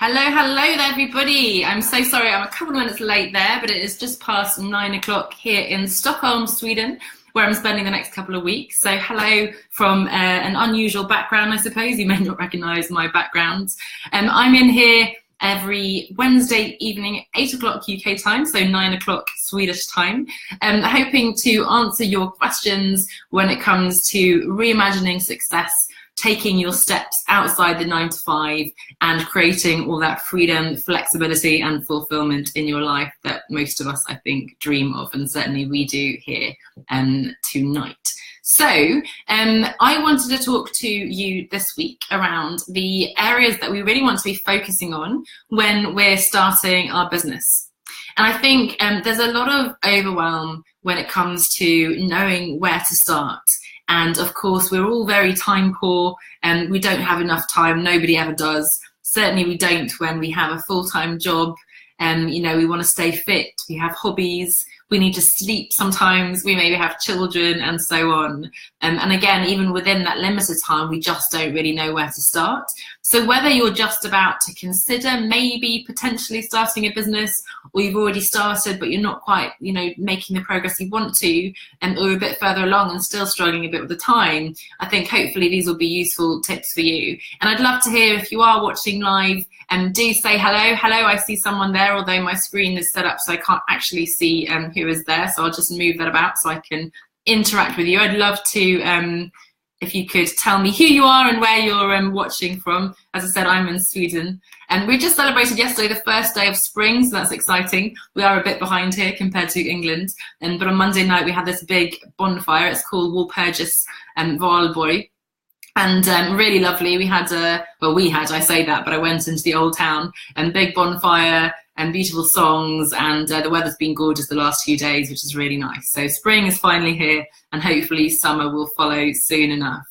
Hello there, everybody. I'm so sorry, I'm a couple of minutes late there, but it is just past 9 o'clock here in Stockholm, Sweden, where I'm spending the next couple of weeks. So hello from an unusual background, I suppose. You may not recognise my background. I'm in here every Wednesday evening at 8 o'clock UK time, so 9 o'clock Swedish time, hoping to answer your questions when it comes to reimagining success, taking your steps outside the 9 to 5 and creating all that freedom, flexibility and fulfillment in your life that most of us, I think, dream of, and certainly we do here tonight. So I wanted to talk to you this week around the areas that we really want to be focusing on when we're starting our business. And I think there's a lot of overwhelm when it comes to knowing where to start. And of course, we're all very time poor and we don't have enough time. Nobody ever does. Certainly we don't when we have a full-time job and, we want to stay fit. We have hobbies. We need to sleep sometimes. We maybe have children and so on. And again, even within that limited time, we just don't really know where to start. So whether you're just about to consider maybe potentially starting a business, or you've already started, but you're not quite, making the progress you want to, or a bit further along and still struggling a bit with the time, I think hopefully these will be useful tips for you. And I'd love to hear if you are watching live, do say hello. Hello, I see someone there, although my screen is set up so I can't actually see who is there. So I'll just move that about so I can interact with you. I'd love to, if you could tell me who you are and where you're watching from. As I said, I'm in Sweden. And we just celebrated yesterday the first day of spring, so that's exciting. We are a bit behind here compared to England. But on Monday night, we had this big bonfire. It's called Lundberg Valborg. And really lovely. I say that, but I went into the old town and big bonfire and beautiful songs, and the weather's been gorgeous the last few days, which is really nice. So spring is finally here and hopefully summer will follow soon enough.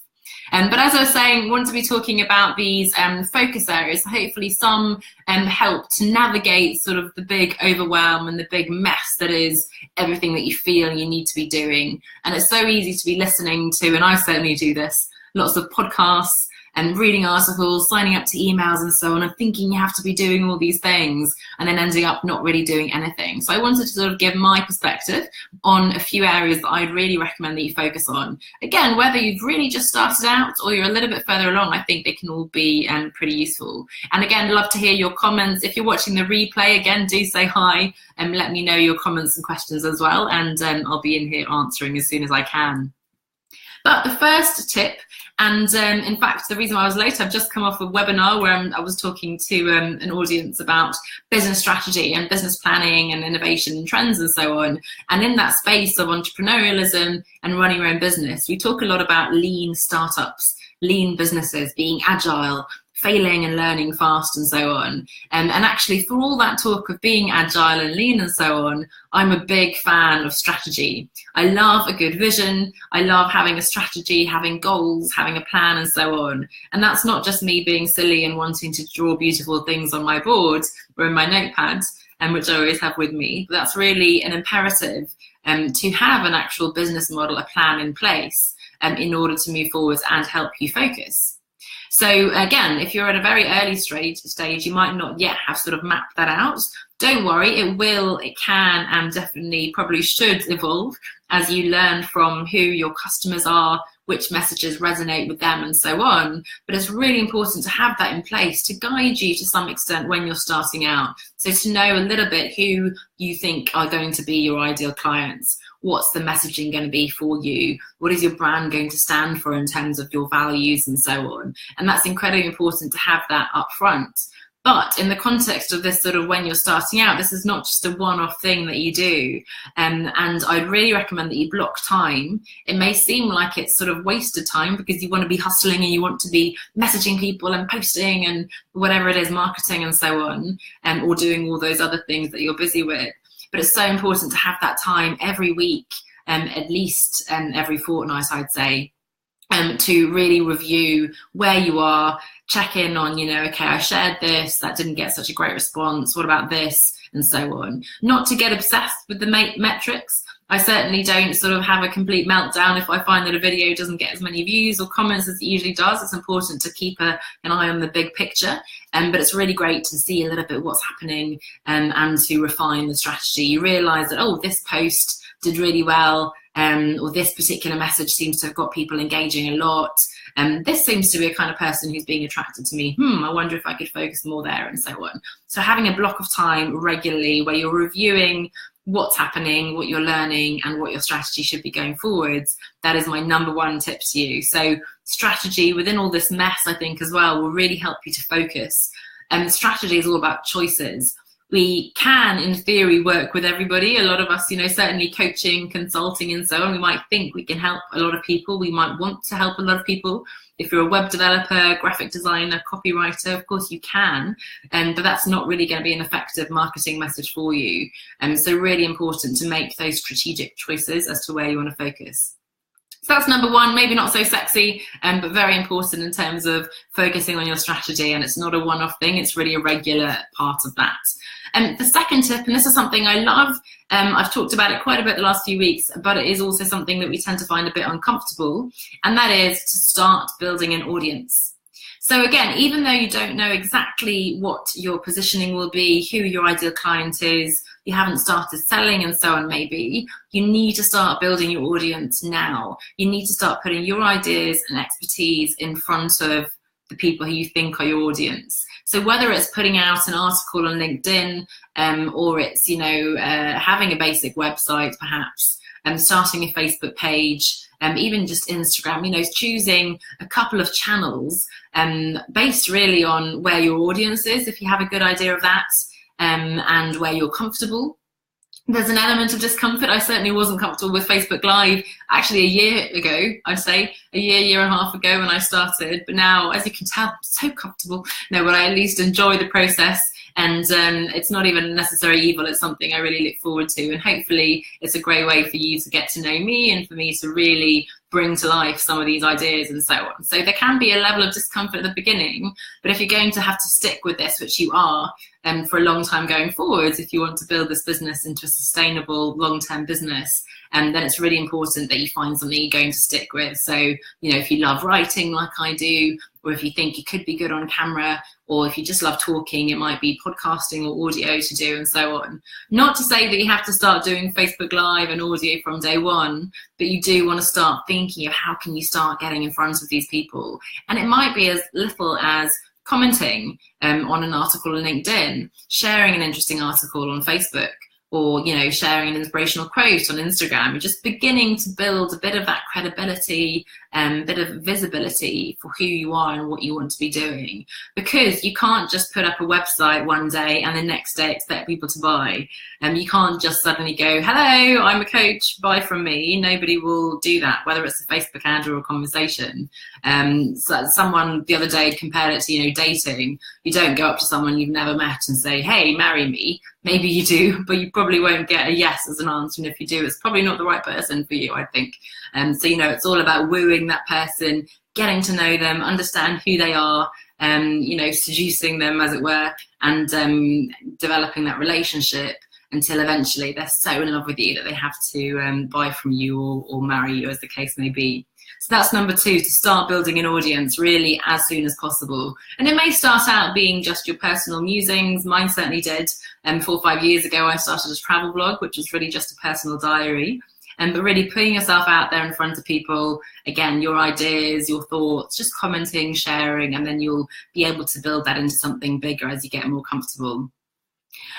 But as I was saying, I want to be talking about these focus areas. Hopefully some help to navigate sort of the big overwhelm and the big mess that is everything that you feel you need to be doing. And it's so easy to be listening to, and I certainly do this, lots of podcasts and reading articles, signing up to emails and so on, and thinking you have to be doing all these things and then ending up not really doing anything. So I wanted to sort of give my perspective on a few areas that I'd really recommend that you focus on. Again, whether you've really just started out or you're a little bit further along, I think they can all be pretty useful. And again, love to hear your comments. If you're watching the replay, again, do say hi and let me know your comments and questions as well. And I'll be in here answering as soon as I can. But the first tip, and in fact, the reason why I was late, I've just come off a webinar where I was talking to an audience about business strategy and business planning and innovation and trends and so on. And in that space of entrepreneurialism and running your own business, we talk a lot about lean startups, lean businesses, being agile, failing and learning fast and so on. And actually, for all that talk of being agile and lean and so on, I'm a big fan of strategy. I love a good vision. I love having a strategy, having goals, having a plan and so on. And that's not just me being silly and wanting to draw beautiful things on my board or in my notepad, which I always have with me. That's really an imperative to have an actual business model, a plan in place in order to move forward and help you focus. So again, if you're at a very early stage, you might not yet have sort of mapped that out. Don't worry, it can, and definitely probably should evolve as you learn from who your customers are, which messages resonate with them and so on. But it's really important to have that in place to guide you to some extent when you're starting out. So to know a little bit who you think are going to be your ideal clients. What's the messaging going to be for you? What is your brand going to stand for in terms of your values and so on? And that's incredibly important to have that up front. But in the context of this sort of when you're starting out, this is not just a one-off thing that you do. And I'd really recommend that you block time. It may seem like it's sort of wasted time because you want to be hustling and you want to be messaging people and posting and whatever it is, marketing and so on, or doing all those other things that you're busy with. But it's so important to have that time every week, at least every fortnight, I'd say, to really review where you are, check in on, okay, I shared this, that didn't get such a great response, what about this, and so on. Not to get obsessed with the metrics, I certainly don't sort of have a complete meltdown if I find that a video doesn't get as many views or comments as it usually does. It's important to keep an eye on the big picture, but it's really great to see a little bit what's happening and to refine the strategy. You realise that, oh, this post did really well, or this particular message seems to have got people engaging a lot. This seems to be a kind of person who's being attracted to me. I wonder if I could focus more there, and so on. So having a block of time regularly where you're reviewing what's happening, what you're learning, and what your strategy should be going forwards, that is my number one tip to you. So strategy within all this mess, I think, as well, will really help you to focus. Strategy is all about choices. We can, in theory, work with everybody. A lot of us, certainly coaching, consulting, and so on, we might think we can help a lot of people. We might want to help a lot of people. If you're a web developer, graphic designer, copywriter, of course you can, but that's not really going to be an effective marketing message for you. So really important to make those strategic choices as to where you want to focus. So that's number one, maybe not so sexy, but very important in terms of focusing on your strategy. And it's not a one-off thing, it's really a regular part of that. The second tip, and this is something I love, I've talked about it quite a bit the last few weeks, but it is also something that we tend to find a bit uncomfortable, and that is to start building an audience. So again, even though you don't know exactly what your positioning will be, who your ideal client is, you haven't started selling and so on maybe, you need to start building your audience now. You need to start putting your ideas and expertise in front of the people who you think are your audience. So whether it's putting out an article on LinkedIn, or it's, having a basic website perhaps, starting a Facebook page, even just Instagram, choosing a couple of channels based really on where your audience is, if you have a good idea of that, and where you're comfortable. There's an element of discomfort. I certainly wasn't comfortable with Facebook Live actually a year ago, I'd say, year and a half ago when I started. But now, as you can tell, I'm so comfortable. No, but I at least enjoy the process. And it's not even necessarily evil. It's something I really look forward to. And hopefully it's a great way for you to get to know me and for me to really bring to life some of these ideas and so on. So there can be a level of discomfort at the beginning, but if you're going to have to stick with this, which you are, for a long time going forwards, if you want to build this business into a sustainable long-term business, then it's really important that you find something you're going to stick with. So, if you love writing like I do, or if you think you could be good on camera, or if you just love talking, it might be podcasting or audio to do and so on. Not to say that you have to start doing Facebook Live and audio from day one, but you do want to start thinking of how can you start getting in front of these people. And it might be as little as commenting on an article on LinkedIn, sharing an interesting article on Facebook, or sharing an inspirational quote on Instagram. You're just beginning to build a bit of that credibility and bit of visibility for who you are and what you want to be doing, because you can't just put up a website one day and the next day expect people to buy. You can't just suddenly go, hello, I'm a coach, buy from me. Nobody will do that, whether it's a Facebook ad or a conversation. So someone the other day compared it to dating. You don't go up to someone you've never met and say, hey, marry me. Maybe you do, but you probably won't get a yes as an answer. And if you do, it's probably not the right person for you, I think. So, it's all about wooing that person, getting to know them, understand who they are, seducing them, as it were, and developing that relationship until eventually they're so in love with you that they have to buy from you or marry you, as the case may be. So that's number two, to start building an audience really as soon as possible. And it may start out being just your personal musings. Mine certainly did. 4 or 5 years ago, I started a travel blog, which was really just a personal diary. But really putting yourself out there in front of people, again, your ideas, your thoughts, just commenting, sharing, and then you'll be able to build that into something bigger as you get more comfortable.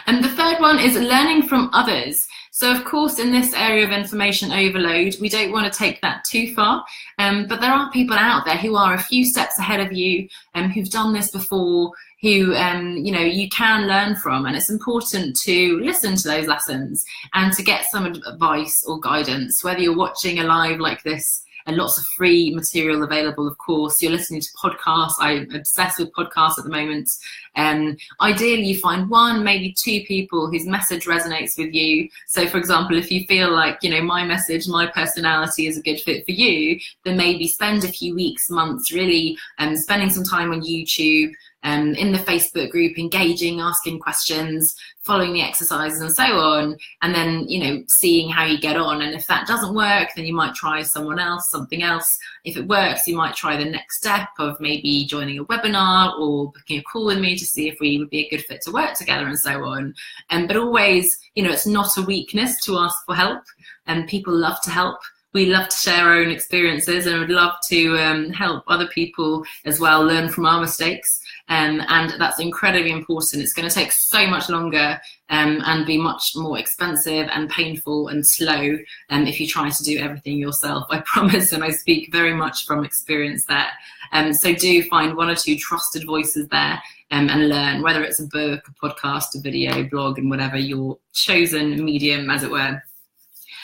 And the third one is learning from others. So of course, in this area of information overload, we don't want to take that too far, but there are people out there who are a few steps ahead of you, who've done this before, who you can learn from, and it's important to listen to those lessons and to get some advice or guidance, whether you're watching a live like this. And lots of free material available, of course. You're listening to podcasts. I'm obsessed with podcasts at the moment. Ideally, you find one, maybe two people whose message resonates with you. So, for example, if you feel like, my message, my personality is a good fit for you, then maybe spend a few weeks, months, really spending some time on YouTube, in the Facebook group, engaging, asking questions, following the exercises and so on, and then, seeing how you get on. And if that doesn't work, then you might try something else. If it works, you might try the next step of maybe joining a webinar or booking a call with me to see if we would be a good fit to work together and so on. But always, it's not a weakness to ask for help, and people love to help. We love to share our own experiences and would love to help other people as well learn from our mistakes. And that's incredibly important. It's going to take so much longer and be much more expensive and painful and slow if you try to do everything yourself. I promise, and I speak very much from experience there. So do find one or two trusted voices there and learn, whether it's a book, a podcast, a video, blog, and whatever your chosen medium, as it were.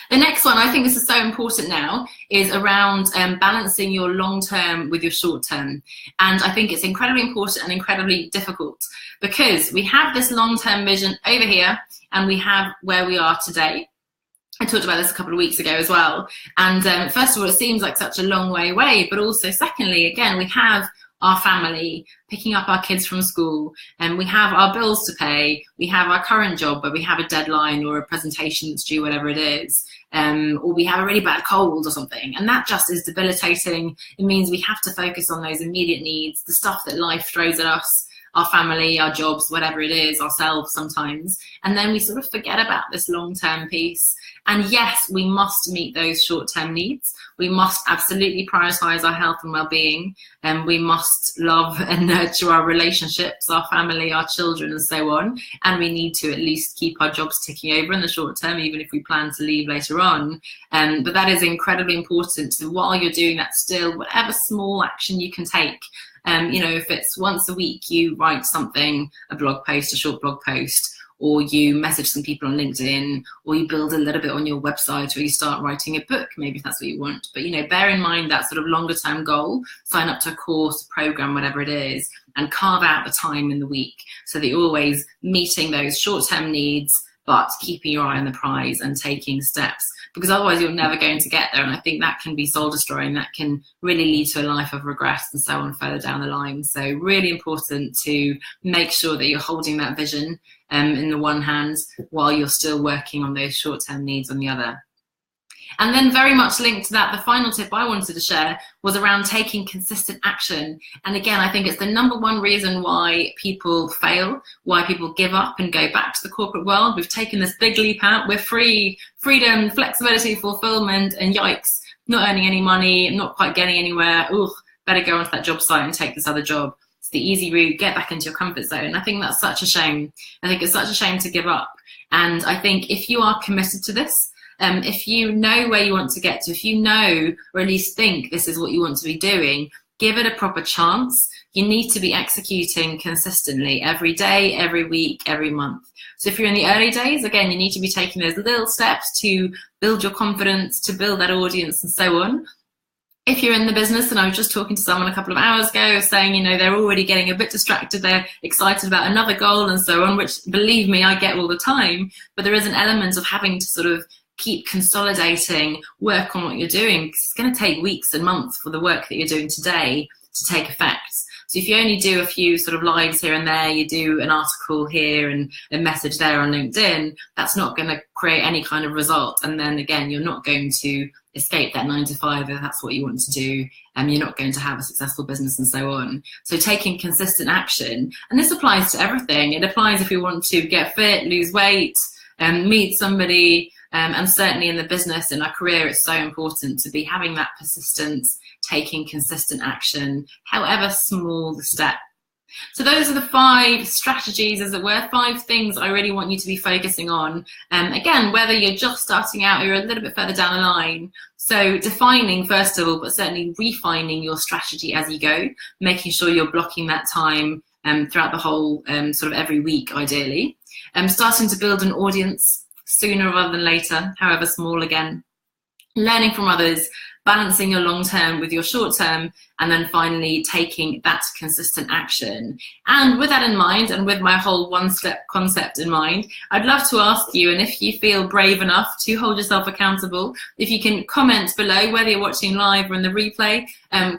The next one, I think this is so important now, is around balancing your long-term with your short-term. And I think it's incredibly important and incredibly difficult, because we have this long-term vision over here and we have where we are today. I talked about this a couple of weeks ago as well. And first of all, it seems like such a long way away, but also secondly, again, we have our family, picking up our kids from school, and we have our bills to pay, we have our current job where we have a deadline or a presentation that's due, whatever it is, or we have a really bad cold or something, and that just is debilitating. It means we have to focus on those immediate needs, the stuff that life throws at us, our family, our jobs, whatever it is, ourselves sometimes, and then we sort of forget about this long-term piece. And yes, we must meet those short-term needs. We must absolutely prioritize our health and well-being, and we must love and nurture our relationships, our family, our children, and so on. And we need to at least keep our jobs ticking over in the short term, even if we plan to leave later on. But that is incredibly important. So while you're doing that, still, whatever small action you can take, if it's once a week you write something, a blog post, a short blog post, or you message some people on LinkedIn, or you build a little bit on your website, or you start writing a book, maybe if that's what you want. But, bear in mind that sort of longer term goal, sign up to a course, a program, whatever it is, and carve out the time in the week so that you're always meeting those short term needs, but keeping your eye on the prize and taking steps, because otherwise you're never going to get there. And I think that can be soul destroying. That can really lead to a life of regret and so on further down the line. So really important to make sure that you're holding that vision in the one hand while you're still working on those short-term needs on the other. And then very much linked to that, the final tip I wanted to share was around taking consistent action. And again, I think it's the number one reason why people fail, why people give up and go back to the corporate world. We've taken this big leap out. We're free, freedom, flexibility, fulfillment, and yikes, not earning any money, not quite getting anywhere. Ooh, better go onto that job site and take this other job. It's the easy route, get back into your comfort zone. I think that's such a shame. I think it's such a shame to give up. And I think if you are committed to this, if you know where you want to get to, if you know, or at least think this is what you want to be doing, give it a proper chance. You need to be executing consistently every day, every week, every month. So if you're in the early days, again, you need to be taking those little steps to build your confidence, to build that audience and so on. If you're in the business, and I was just talking to someone a couple of hours ago saying, they're already getting a bit distracted, they're excited about another goal and so on, which believe me, I get all the time, but there is an element of having to sort of keep consolidating, work on what you're doing, because it's going to take weeks and months for the work that you're doing today to take effect. So if you only do a few sort of lives here and there, you do an article here and a message there on LinkedIn, that's not going to create any kind of result. And then again, you're not going to escape that 9 to 5 if that's what you want to do, and you're not going to have a successful business and so on. So taking consistent action, and this applies to everything. It applies if you want to get fit, lose weight, meet somebody, and certainly in the business, in our career, it's so important to be having that persistence, taking consistent action, however small the step. So those are the 5 strategies, as it were, 5 things I really want you to be focusing on. Again, whether you're just starting out or you're a little bit further down the line. So defining, first of all, but certainly refining your strategy as you go, making sure you're blocking that time throughout the whole sort of every week, ideally. Starting to build an audience sooner rather than later, however small again. Learning from others, balancing your long term with your short term, and then finally taking that consistent action. And with that in mind, and with my whole one-step concept in mind, I'd love to ask you, and if you feel brave enough to hold yourself accountable, if you can comment below, whether you're watching live or in the replay,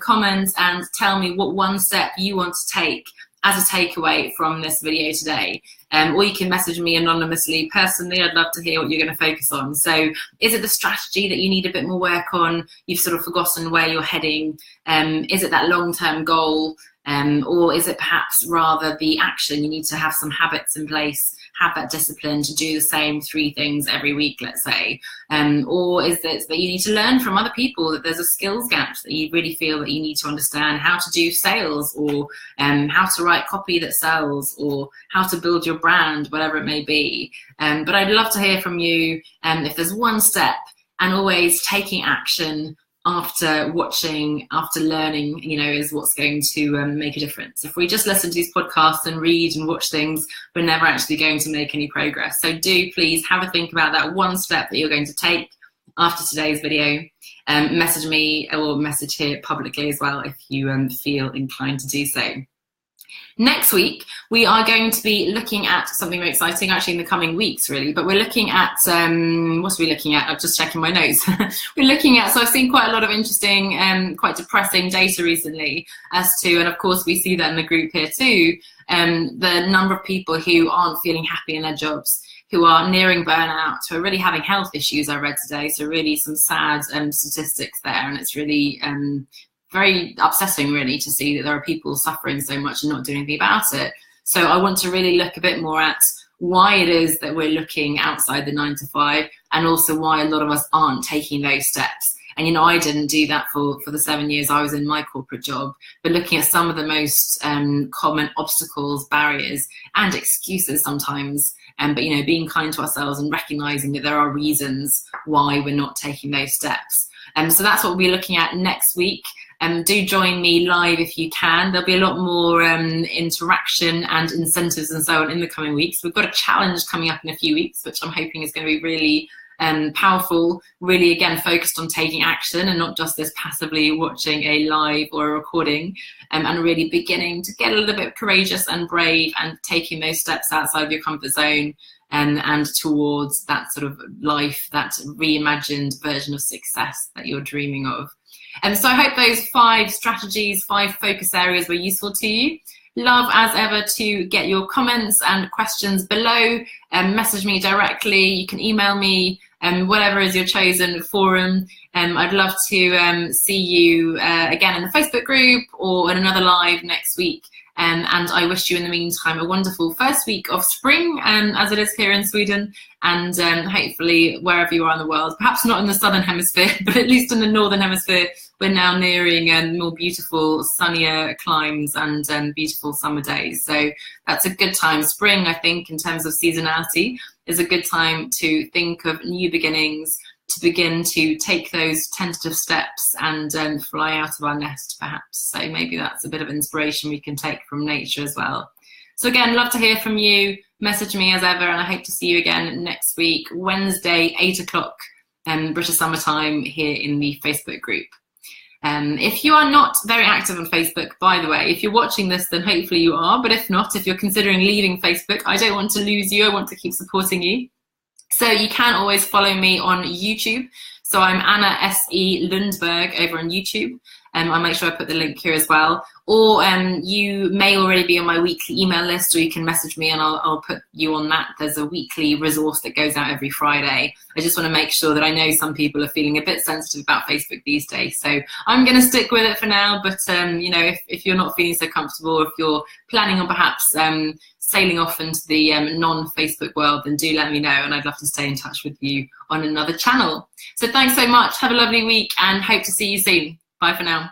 comment and tell me what one step you want to take as a takeaway from this video today. Or you can message me anonymously. Personally, I'd love to hear what you're going to focus on. So is it the strategy that you need a bit more work on? You've sort of forgotten where you're heading. Is it that long-term goal? Or is it perhaps rather the action? You need to have some habits in place, have that discipline to do the same 3 things every week, let's say. Or is it that you need to learn from other people, that there's a skills gap that you really feel that you need to understand how to do sales, or how to write copy that sells, or how to build your brand, whatever it may be. But I'd love to hear from you if there's one step, and always taking action after watching, after learning, is what's going to make a difference. If we just listen to these podcasts and read and watch things, we're never actually going to make any progress. So do please have a think about that one step that you're going to take after today's video. Message me or message here publicly as well if you feel inclined to do so. Next week, we are going to be looking at something very exciting, actually in the coming weeks, really. But we're looking at, what are we looking at? I'm just checking my notes. We're looking at, so I've seen quite a lot of interesting, quite depressing data recently as to, and of course we see that in the group here too, the number of people who aren't feeling happy in their jobs, who are nearing burnout, who are really having health issues, I read today. So really some sad statistics there, and it's really very upsetting, really, to see that there are people suffering so much and not doing anything about it. So I want to really look a bit more at why it is that we're looking outside the 9 to 5, and also why a lot of us aren't taking those steps. And, I didn't do that for the 7 years I was in my corporate job, but looking at some of the most common obstacles, barriers, and excuses sometimes, but, being kind to ourselves and recognizing that there are reasons why we're not taking those steps. So that's what we'll be looking at next week. Do join me live if you can. There'll be a lot more interaction and incentives and so on in the coming weeks. We've got a challenge coming up in a few weeks, which I'm hoping is going to be really powerful, really, again, focused on taking action and not just this passively watching a live or a recording, and really beginning to get a little bit courageous and brave and taking those steps outside of your comfort zone and towards that sort of life, that reimagined version of success that you're dreaming of. So I hope those 5 strategies, 5 focus areas were useful to you. Love, as ever, to get your comments and questions below. Message me directly. You can email me, whatever is your chosen forum. I'd love to see you again in the Facebook group or in another live next week. And I wish you, in the meantime, a wonderful first week of spring, as it is here in Sweden, and hopefully wherever you are in the world, perhaps not in the southern hemisphere, but at least in the northern hemisphere, we're now nearing more beautiful, sunnier climes and beautiful summer days. So that's a good time. Spring, I think, in terms of seasonality, is a good time to think of new beginnings, to begin to take those tentative steps and fly out of our nest, perhaps. So maybe that's a bit of inspiration we can take from nature as well. So again, love to hear from you. Message me as ever, and I hope to see you again next week, Wednesday, 8 o'clock, British summertime, here in the Facebook group. If you are not very active on Facebook, by the way, if you're watching this, then hopefully you are. But if not, if you're considering leaving Facebook, I don't want to lose you. I want to keep supporting you. So you can always follow me on YouTube. So I'm Anna S.E. Lundberg over on YouTube. I'll make sure I put the link here as well. Or you may already be on my weekly email list, or you can message me and I'll put you on that. There's a weekly resource that goes out every Friday. I just want to make sure that I know some people are feeling a bit sensitive about Facebook these days. So I'm going to stick with it for now. But, if you're not feeling so comfortable, if you're planning on perhaps sailing off into the non-Facebook world, then do let me know, and I'd love to stay in touch with you on another channel. So thanks so much. Have a lovely week and hope to see you soon. Bye for now.